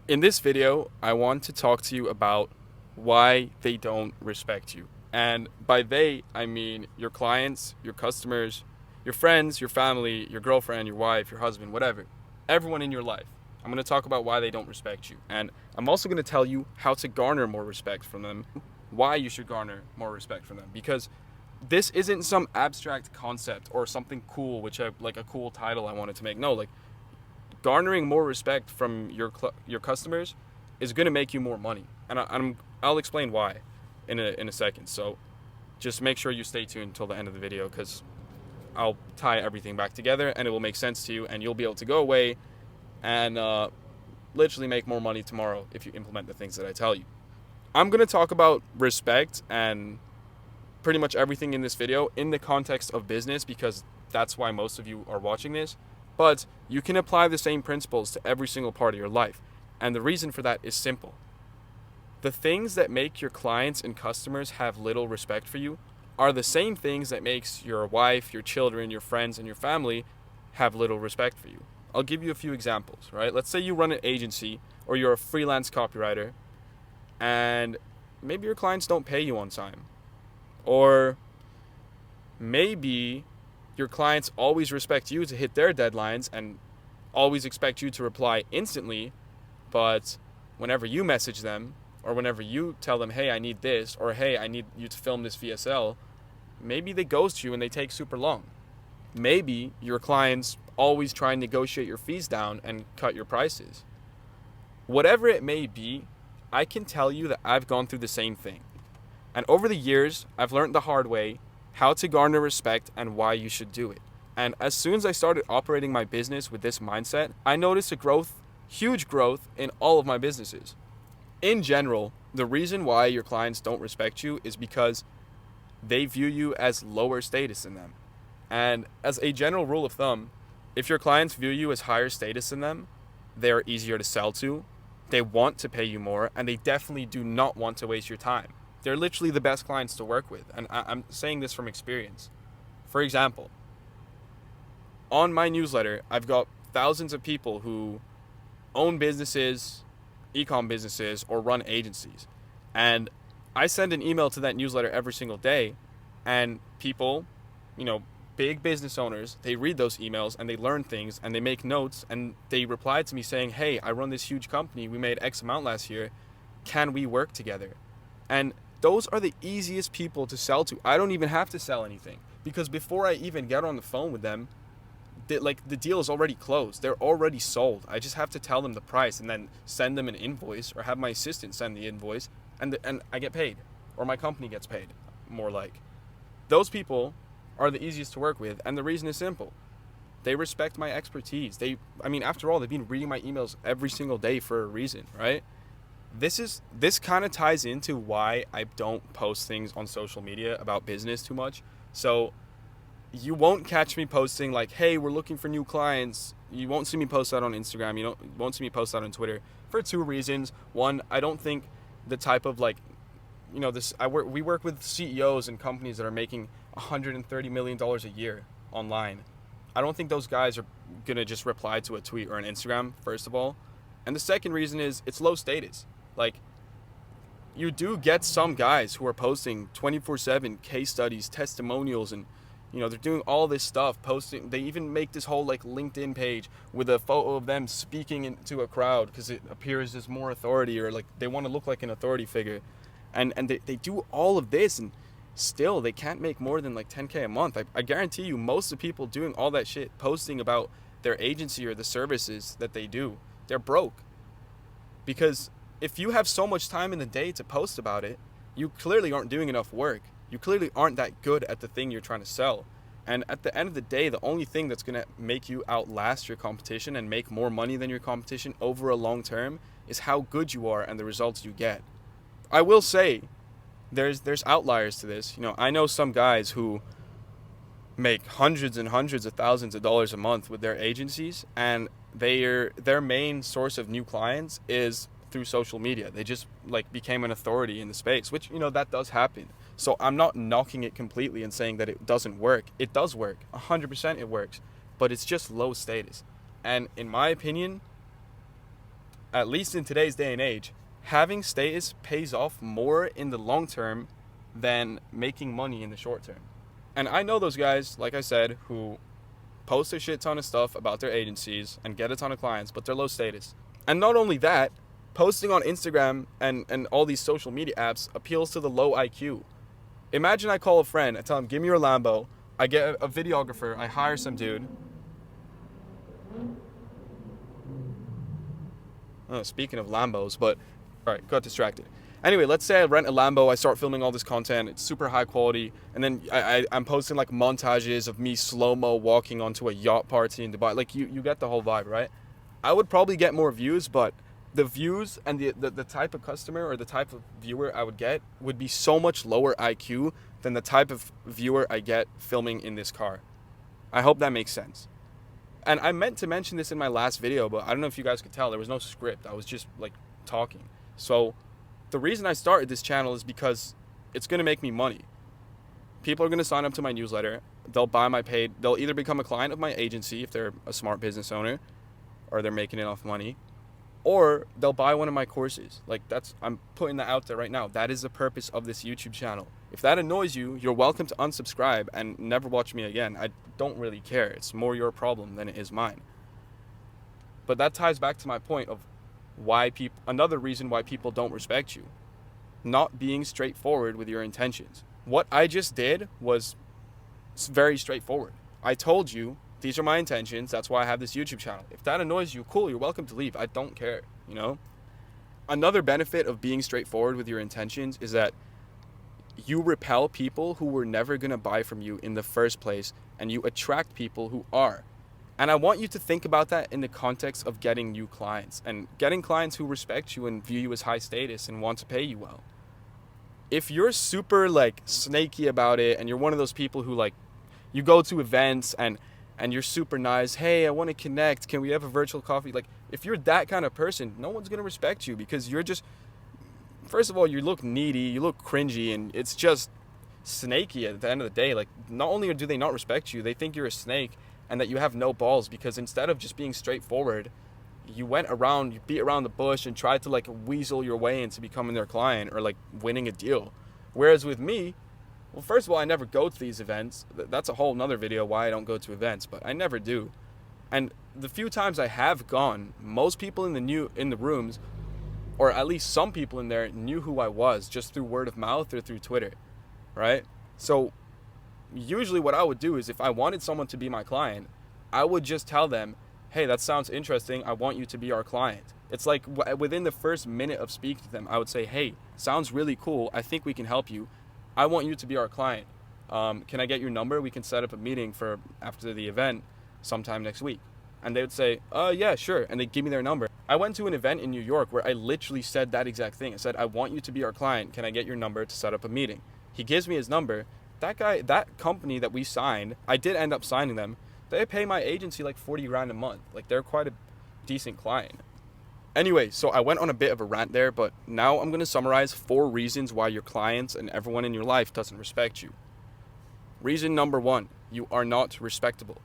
In this video, I want to talk to you about why they don't respect you. And by they, I mean your clients, your customers, your friends, your family, your girlfriend, your wife, your husband, whatever. Everyone in your life. I'm going to talk about why they don't respect you. And I'm also going to tell you how to garner more respect from them, why you should garner more respect from them. Because this isn't some abstract concept or something cool, like a cool title I wanted to make. No, like garnering more respect from your customers is going to make you more money, and I'll explain why in a second. So just make sure you stay tuned until the end of the video because I'll tie everything back together and it will make sense to you, and you'll be able to go away and literally make more money tomorrow if you implement the things that I tell you. I'm going to talk about respect and pretty much everything in this video in the context of business because that's why most of you are watching this. But you can apply the same principles to every single part of your life. And the reason for that is simple. The things that make your clients and customers have little respect for you are the same things that makes your wife, your children, your friends, and your family have little respect for you. I'll give you a few examples, right? Let's say you run an agency or you're a freelance copywriter and maybe your clients don't pay you on time. Or maybe your clients always respect you to hit their deadlines and always expect you to reply instantly, but whenever you message them or whenever you tell them, hey, I need this, or hey, I need you to film this VSL, maybe they ghost you and they take super long. Maybe your clients always try and negotiate your fees down and cut your prices. Whatever it may be, I can tell you that I've gone through the same thing. And over the years, I've learned the hard way how to garner respect and why you should do it. And as soon as I started operating my business with this mindset, I noticed a growth, huge growth in all of my businesses. In general, the reason why your clients don't respect you is because they view you as lower status than them. And as a general rule of thumb, if your clients view you as higher status than them, they are easier to sell to, they want to pay you more, and they definitely do not want to waste your time. They're literally the best clients to work with, and I'm saying this from experience. For example, on my newsletter, I've got thousands of people who own businesses, e-com businesses, or run agencies. And I send an email to that newsletter every single day, and people, big business owners, they read those emails and they learn things and they make notes and they reply to me saying, hey, I run this huge company. We made X amount last year. Can we work together? And those are the easiest people to sell to. I don't even have to sell anything because before I even get on the phone with them, the deal is already closed. They're already sold. I just have to tell them the price and then send them an invoice or have my assistant send the invoice and I get paid, or my company gets paid, more like. Those people are the easiest to work with, and the reason is simple. They respect my expertise. After all, they've been reading my emails every single day for a reason, right? This kind of ties into why I don't post things on social media about business too much. So you won't catch me posting like, hey, we're looking for new clients. You won't see me post that on Instagram. You won't see me post that on Twitter for two reasons. One, I don't think the type of we work with CEOs and companies that are making $130 million a year online. I don't think those guys are going to just reply to a tweet or an Instagram, first of all. And the second reason is it's low status. Like, you do get some guys who are posting 24/7 case studies, testimonials, and they're doing all this stuff, posting. They even make this whole LinkedIn page with a photo of them speaking into a crowd because it appears as more authority, or they want to look like an authority figure. And they do all of this, and still they can't make more than $10K a month. I guarantee you most of the people doing all that shit, posting about their agency or the services that they do, they're broke. Because if you have so much time in the day to post about it, you clearly aren't doing enough work. You clearly aren't that good at the thing you're trying to sell. And at the end of the day, the only thing that's going to make you outlast your competition and make more money than your competition over a long term is how good you are and the results you get. I will say there's outliers to this. I know some guys who make hundreds and hundreds of thousands of dollars a month with their agencies, and their main source of new clients is through social media. They just became an authority in the space, which that does happen. So I'm not knocking it completely and saying that it doesn't work. It does work. 100% it works, but it's just low status. And in my opinion, at least in today's day and age, having status pays off more in the long term than making money in the short term. And I know those guys, like I said, who post a shit ton of stuff about their agencies and get a ton of clients, but they're low status. And not only that, posting on Instagram and all these social media apps appeals to the low IQ. Imagine I call a friend, I tell him, give me your Lambo, I get a videographer, I hire some dude. Oh, speaking of Lambos, but alright, got distracted. Anyway, let's say I rent a Lambo, I start filming all this content, it's super high quality, and then I'm posting like montages of me slow-mo walking onto a yacht party in Dubai. Like, you get the whole vibe, right? I would probably get more views, but the views and the type of customer or the type of viewer I would get would be so much lower IQ than the type of viewer I get filming in this car. I hope that makes sense. And I meant to mention this in my last video, but I don't know if you guys could tell, there was no script. I was just like talking. So the reason I started this channel is because it's going to make me money. People are going to sign up to my newsletter. They'll buy my paid. They'll either become a client of my agency if they're a smart business owner or they're making enough money, or they'll buy one of my courses. Like, I'm putting that out there right now. That is the purpose of this YouTube channel. If that annoys you, you're welcome to unsubscribe and never watch me again. I don't really care. It's more your problem than it is mine. But that ties back to my point of another reason why people don't respect you. Not being straightforward with your intentions. What I just did was very straightforward. I told you, these are my intentions, that's why I have this YouTube channel. If that annoys you, cool, you're welcome to leave. I don't care, you know? Another benefit of being straightforward with your intentions is that you repel people who were never going to buy from you in the first place, and you attract people who are. And I want you to think about that in the context of getting new clients and getting clients who respect you and view you as high status and want to pay you well. If you're super like snaky about it and you're one of those people who like, you go to events and you're super nice, hey, I want to connect, can we have a virtual coffee? Like, if you're that kind of person, no one's going to respect you because you're just, first of all, you look needy, you look cringy, and it's just snaky at the end of the day. Like, not only do they not respect you, they think you're a snake and that you have no balls because instead of just being straightforward, you beat around the bush and tried to like weasel your way into becoming their client or like winning a deal. Whereas with me, well, first of all, I never go to these events. That's a whole nother video why I don't go to events, but I never do. And the few times I have gone, most people in the rooms, or at least some people in there, knew who I was just through word of mouth or through Twitter, right? So usually what I would do is if I wanted someone to be my client, I would just tell them, hey, that sounds interesting, I want you to be our client. It's like within the first minute of speaking to them, I would say, hey, sounds really cool, I think we can help you. I want you to be our client. Can I get your number? We can set up a meeting for after the event sometime next week. And they would say, yeah, sure. And they'd give me their number. I went to an event in New York where I literally said that exact thing. I said, I want you to be our client. Can I get your number to set up a meeting? He gives me his number. That company that we signed, I did end up signing them. They pay my agency like 40 grand a month. Like, they're quite a decent client. Anyway, so I went on a bit of a rant there, but now I'm going to summarize 4 reasons why your clients and everyone in your life doesn't respect you. Reason number 1, you are not respectable.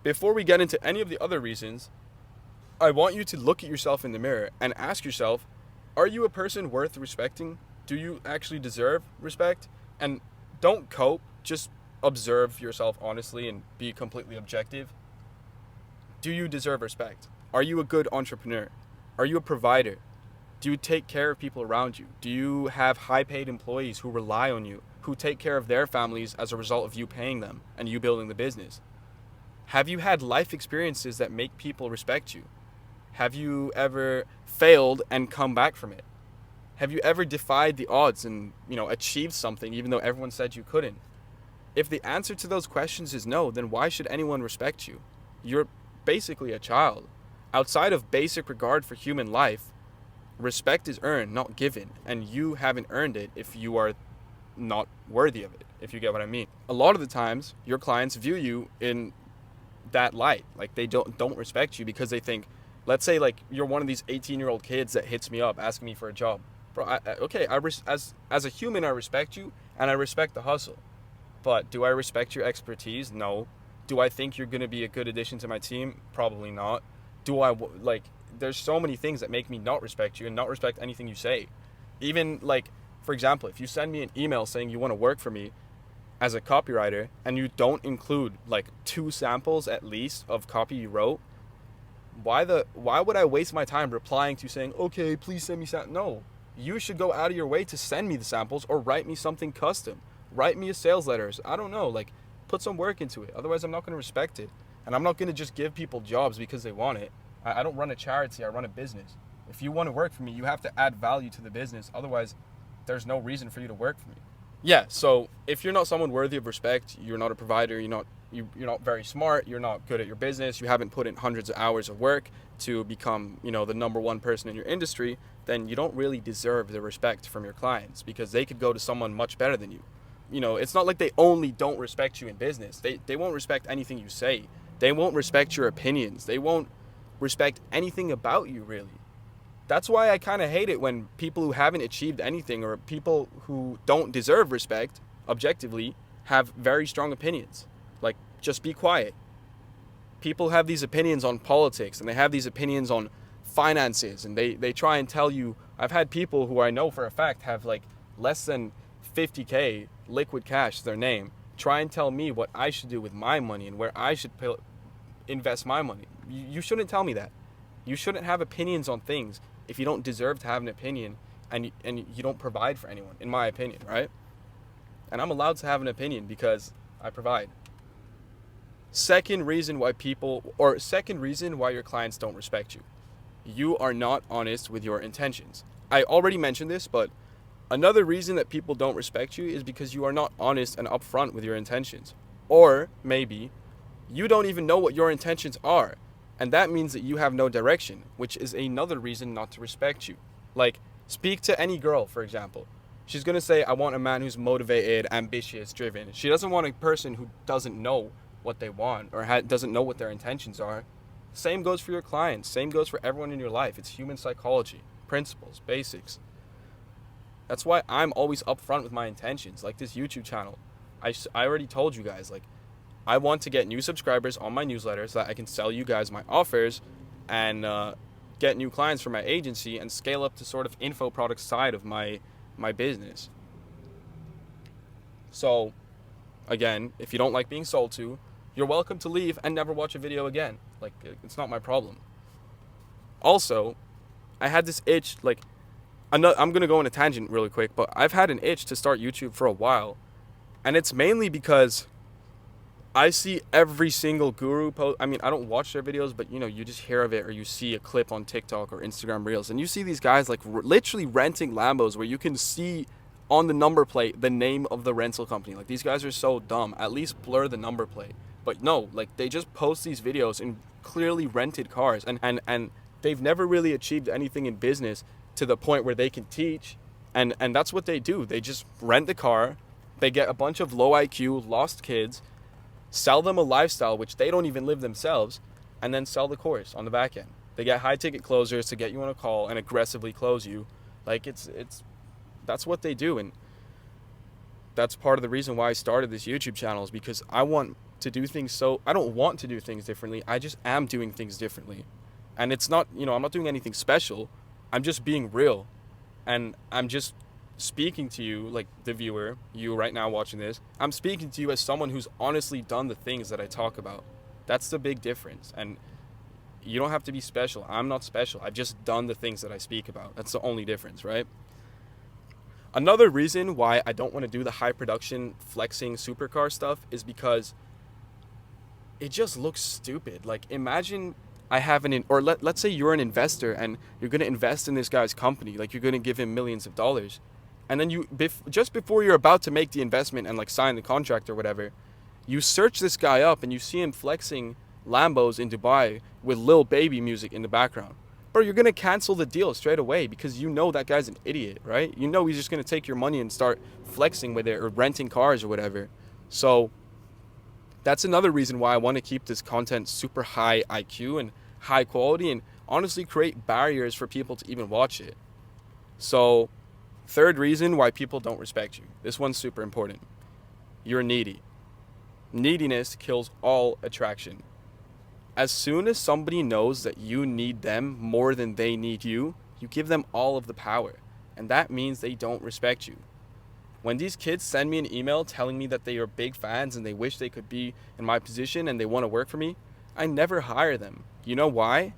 Before we get into any of the other reasons, I want you to look at yourself in the mirror and ask yourself, are you a person worth respecting? Do you actually deserve respect? And don't cope, just observe yourself honestly and be completely objective. Do you deserve respect? Are you a good entrepreneur? Are you a provider? Do you take care of people around you? Do you have high-paid employees who rely on you, who take care of their families as a result of you paying them and you building the business? Have you had life experiences that make people respect you? Have you ever failed and come back from it? Have you ever defied the odds and, achieved something even though everyone said you couldn't? If the answer to those questions is no, then why should anyone respect you? You're basically a child. Outside of basic regard for human life, respect is earned, not given, and you haven't earned it if you are not worthy of it, if you get what I mean. A lot of the times, your clients view you in that light. Like, they don't respect you because they think, let's say like you're one of these 18-year-old kids that hits me up asking me for a job. Bro, as a human, I respect you and I respect the hustle. But do I respect your expertise? No. Do I think you're going to be a good addition to my team? Probably not. Do I there's so many things that make me not respect you and not respect anything you say. Even like, for example, if you send me an email saying you want to work for me as a copywriter and you don't include like 2 samples at least of copy you wrote, why would I waste my time replying to saying, okay, please send me No, you should go out of your way to send me the samples or write me something custom. Write me a sales letter. I don't know, like put some work into it. Otherwise, I'm not going to respect it. And I'm not going to just give people jobs because they want it. I don't run a charity. I run a business. If you want to work for me, you have to add value to the business. Otherwise, there's no reason for you to work for me. Yeah, so if you're not someone worthy of respect, you're not a provider, you're not very smart, you're not good at your business, you haven't put in hundreds of hours of work to become, the number one person in your industry, then you don't really deserve the respect from your clients because they could go to someone much better than you. It's not like they only don't respect you in business. They won't respect anything you say. They won't respect your opinions. They won't respect anything about you, really. That's why I kind of hate it when people who haven't achieved anything or people who don't deserve respect, objectively, have very strong opinions. Like, just be quiet. People have these opinions on politics and they have these opinions on finances and they try and tell you. I've had people who I know for a fact have like less than 50K liquid cash, their name, try and tell me what I should do with my money and where I should invest my money. You shouldn't tell me that. You shouldn't have opinions on things if you don't deserve to have an opinion and you don't provide for anyone, in my opinion, right? And I'm allowed to have an opinion because I provide. Second reason why your clients don't respect you. You are not honest with your intentions. I already mentioned this, but another reason that people don't respect you is because you are not honest and upfront with your intentions. Or maybe you don't even know what your intentions are. And that means that you have no direction, which is another reason not to respect you. Like, speak to any girl, for example. She's going to say, I want a man who's motivated, ambitious, driven. She doesn't want a person who doesn't know what they want or doesn't know what their intentions are. Same goes for your clients. Same goes for everyone in your life. It's human psychology, principles, basics. That's why I'm always upfront with my intentions. Like this YouTube channel. I already told you guys, like, I want to get new subscribers on my newsletter so that I can sell you guys my offers and get new clients for my agency and scale up to sort of info product side of my business. So, again, if you don't like being sold to, you're welcome to leave and never watch a video again. Like, it's not my problem. Also, I had this itch, like, I'm going to go on a tangent really quick, but I've had an itch to start YouTube for a while. And it's mainly because I see every single guru post. I mean, I don't watch their videos, but you just hear of it or you see a clip on TikTok or Instagram Reels, and you see these guys like literally renting Lambos where you can see on the number plate the name of the rental company. Like, these guys are so dumb. At least blur the number plate. But no, like, they just post these videos in clearly rented cars, and they've never really achieved anything in business to the point where they can teach, and that's what they do. They just rent the car, they get a bunch of low IQ, lost kids, sell them a lifestyle which they don't even live themselves, and then sell the course on the back end. They get high ticket closers to get you on a call and aggressively close you. Like, that's what they do, and that's part of the reason why I started this YouTube channel, is because I want to do things. I don't want to do things differently. I just am doing things differently. And it's not, I'm not doing anything special. I'm just being real. And I'm just speaking to you, like the viewer, you right now watching this. I'm speaking to you as someone who's honestly done the things that I talk about. That's the big difference. And you don't have to be special. I'm not special. I've just done the things that I speak about. That's the only difference, right? Another reason why I don't want to do the high production flexing supercar stuff is because it just looks stupid. Like, imagine I have let's say you're an investor and you're going to invest in this guy's company. Like, you're going to give him millions of dollars. And then just before you're about to make the investment and like sign the contract or whatever, you search this guy up and you see him flexing Lambos in Dubai with Lil Baby music in the background. Bro, you're going to cancel the deal straight away because you know that guy's an idiot, right? You know he's just going to take your money and start flexing with it or renting cars or whatever. So that's another reason why I want to keep this content super high IQ and high quality and honestly create barriers for people to even watch it. So, third reason why people don't respect you. This one's super important. You're needy. Neediness kills all attraction. As soon as somebody knows that you need them more than they need you, you give them all of the power. And that means they don't respect you. When these kids send me an email telling me that they are big fans and they wish they could be in my position and they want to work for me, I never hire them. You know why?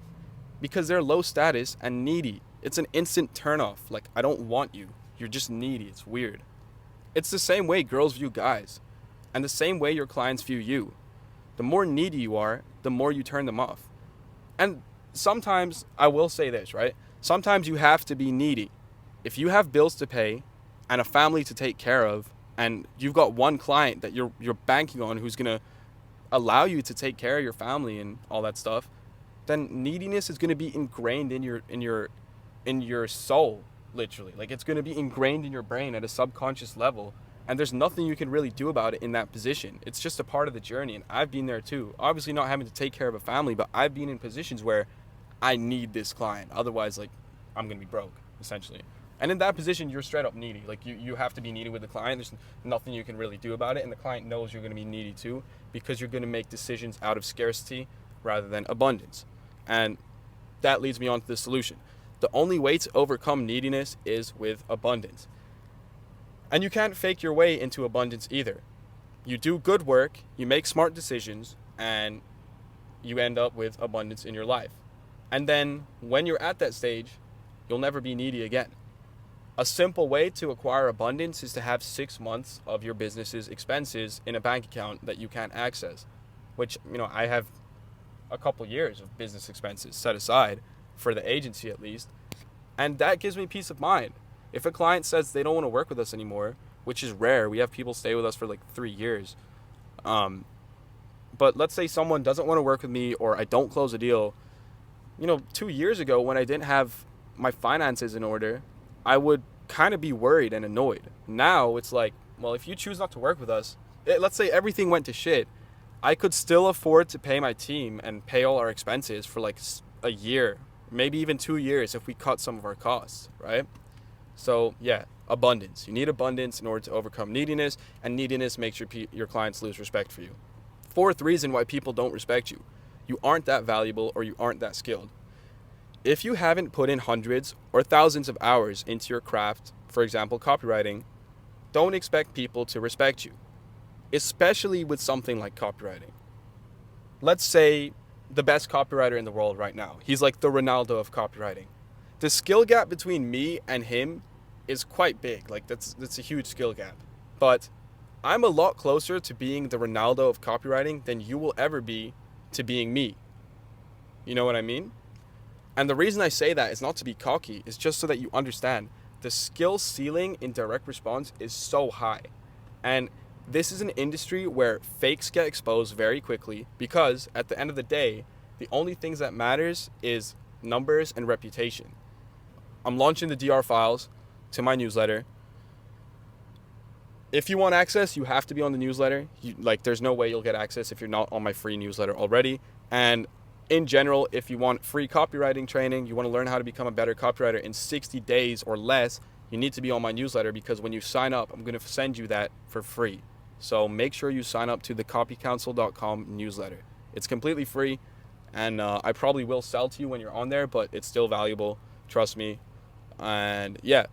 Because they're low status and needy. It's an instant turnoff. Like, I don't want you. You're just needy. It's weird. It's the same way girls view guys, and the same way your clients view you. The more needy you are, the more you turn them off. And sometimes, I will say this, right? Sometimes you have to be needy. If you have bills to pay and a family to take care of, and you've got one client that you're banking on who's going to allow you to take care of your family and all that stuff, then neediness is going to be ingrained in your soul, literally. Like, it's going to be ingrained in your brain at a subconscious level, and there's nothing you can really do about it in that position. It's just a part of the journey, and I've been there too. Obviously not having to take care of a family, but I've been in positions where I need this client. Otherwise, like, I'm going to be broke, essentially. And in that position, you're straight up needy. Like, you have to be needy with the client. There's nothing you can really do about it, and the client knows you're going to be needy too, because you're going to make decisions out of scarcity rather than abundance. And that leads me on to the solution. The only way to overcome neediness is with abundance. And you can't fake your way into abundance either. You do good work, you make smart decisions, and you end up with abundance in your life. And then when you're at that stage, you'll never be needy again. A simple way to acquire abundance is to have 6 months of your business's expenses in a bank account that you can't access, which, I have a couple years of business expenses set aside for the agency at least. And that gives me peace of mind. If a client says they don't want to work with us anymore, which is rare, we have people stay with us for like 3 years. But let's say someone doesn't want to work with me, or I don't close a deal. 2 years ago when I didn't have my finances in order, I would kind of be worried and annoyed. Now it's like, well, if you choose not to work with us, let's say everything went to shit, I could still afford to pay my team and pay all our expenses for like a year, maybe even 2 years if we cut some of our costs, right? So yeah, abundance. You need abundance in order to overcome neediness, and neediness makes your clients lose respect for you. Fourth reason why people don't respect you. You aren't that valuable, or you aren't that skilled. If you haven't put in hundreds or thousands of hours into your craft, for example, copywriting, don't expect people to respect you, especially with something like copywriting. Let's say the best copywriter in the world right now. He's like the Ronaldo of copywriting. The skill gap between me and him is quite big. Like, that's a huge skill gap. But I'm a lot closer to being the Ronaldo of copywriting than you will ever be to being me. You know what I mean? And the reason I say that is not to be cocky, it's just so that you understand the skill ceiling in direct response is so high. And this is an industry where fakes get exposed very quickly, because at the end of the day, the only things that matters is numbers and reputation. I'm launching the DR files to my newsletter. If you want access, you have to be on the newsletter. There's no way you'll get access if you're not on my free newsletter already. And in general, if you want free copywriting training, you want to learn how to become a better copywriter in 60 days or less, you need to be on my newsletter, because when you sign up, I'm going to send you that for free. So make sure you sign up to the copycouncil.com newsletter. It's completely free, and I probably will sell to you when you're on there, but it's still valuable. Trust me. And yeah,